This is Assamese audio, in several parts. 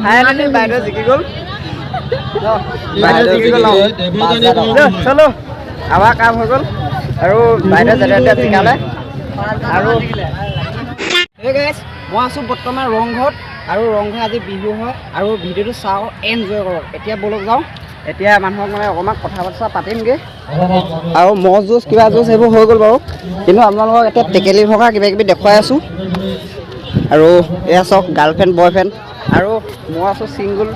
ফাইনালি বাইদেউ জিকি গ'ল চলো আমাৰ কাম হৈ গ'ল আৰু বাইদেউ যেনে জিকালে আৰু এই গাইছ মই আছোঁ বৰ্তমান ৰংঘৰত আৰু ৰংঘৰ আজি বিহু হয় আৰু ভিডিঅ'টো চাওঁ এনজয় কৰক এতিয়া বলক যাওঁ এতিয়া মানুহক মানে অকণমান কথা বতৰা পাতিমগৈ আৰু মহ যুঁজ কিবা যুঁজ সেইবোৰ হৈ গ'ল বাৰু কিন্তু আপোনালোকক এতিয়া টেকেলি ভঙা কিবা কিবি দেখুৱাই আছোঁ আৰু এয়া চাওক গাৰ্লফ্ৰেণ্ড বয়ফ্ৰেণ্ড আৰু মই আছোঁ ছিংগুল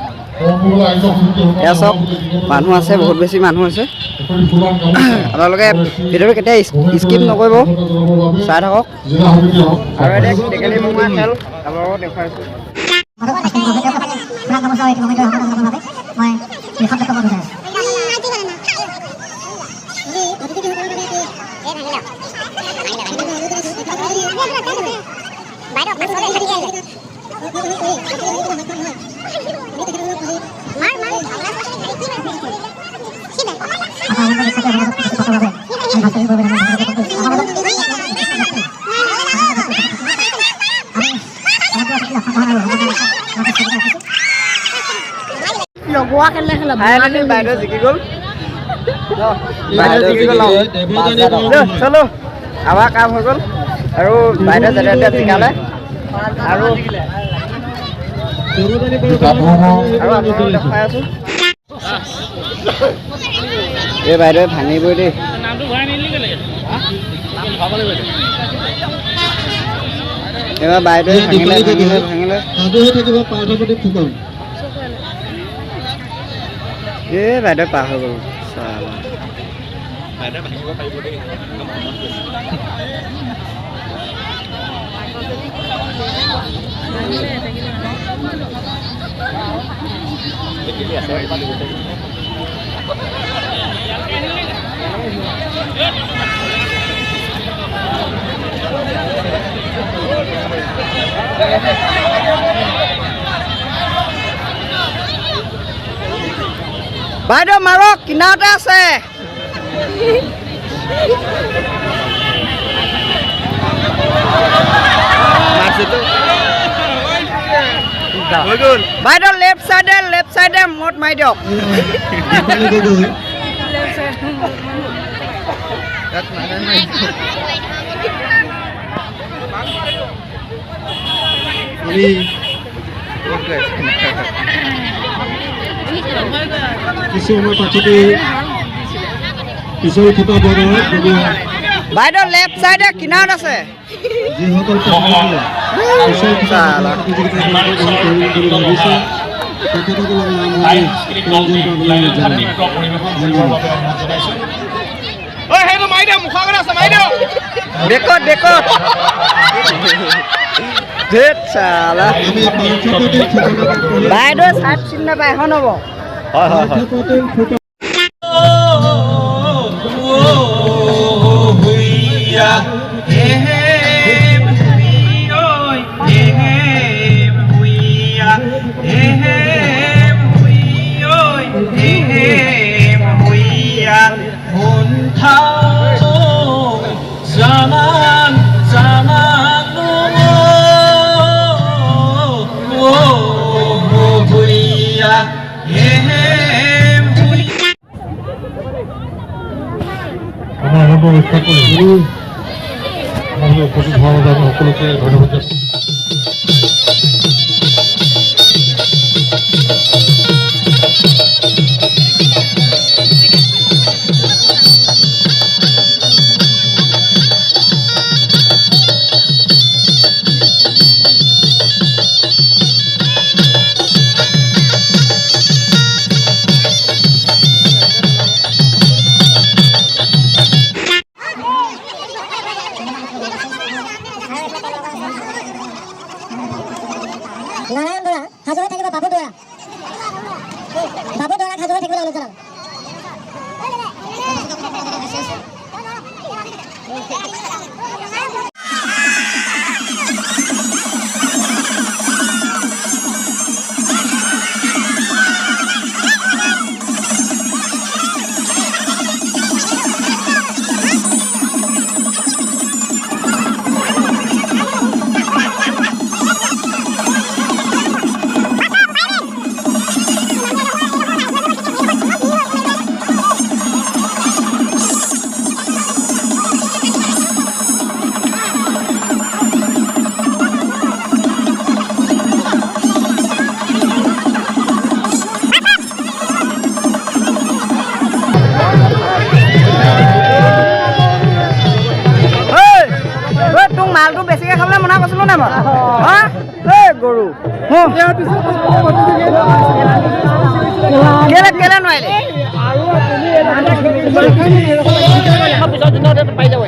এয়া চাওক মানুহ আছে বহুত বেছি মানুহ আছে আপোনালোকে ভিডিঅ'টো কেতিয়া স্কিপ নকৰিব চাই থাকক আৰু এতিয়া টেকেলি ভঙা খেল আপোনালোকক দেখুৱাইছোঁ ফাইনালি বাইদেউ জিকি গ'ল চলো আমাৰ কাম হৈ গ'ল আৰু বাইদেউ যেনে জিকালে আৰু আপোনালোকক দেখাই আছোঁ এই বাইদেউ ভাঙিবই দেই এইবাৰ বাইদেউ ভাঙিলে এই বাইদেউ পাৰ হৈ গ'ল বাইদেউ মাৰক কিনাৰতে আছে বাইদেউ লেফ্ট চাইডে মত মাৰি দিয়ক বাইদেউ লেফ্ট চাইডে কিনাৰত আছে বাইদেউ চাই চিনি নাপায় এখন হ'ব উপস্থিত হোৱাৰ বাবে আমি সকলোকে ধন্যবাদ জনাইছোঁ নাৰায়ণ দৰা সাজু হৈ থাকিব বাবু দৰা সাজু হৈ থাকিব আলোচনা নামত গৰু কেলে নোৱাৰিলে পাই যাব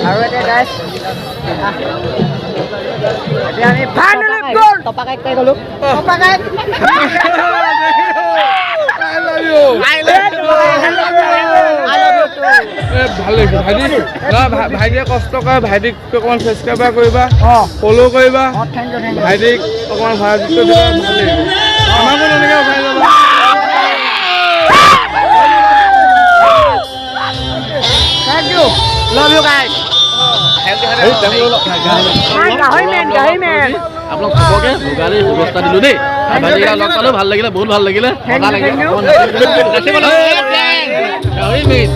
আৰু এতিয়া গাইছ এতিয়া আমি ফাইনেলি গ'ল টপাকাই কাই গ'লো টপাকাই ভাইটিয়ে কষ্ট কৰে ভাইটিক অকণমান ছাবস্ক্ৰাইব কৰিবা ফ'ল' কৰিবা ভাইটিক অকণমান ভাড়াযুক্ত দিবা ভাল লাগিব আমাকো তেনেকৈ উঠাই যাবা Thank you. Love you guys. গাহৰি মেন আপোনাক খবৰকে ভোগালী ব্যৱস্থা দিলো দেই ভাইটিকেইটা লগ পালো ভাল লাগিলে বহুত ভাল লাগিলে গাহৰি মেন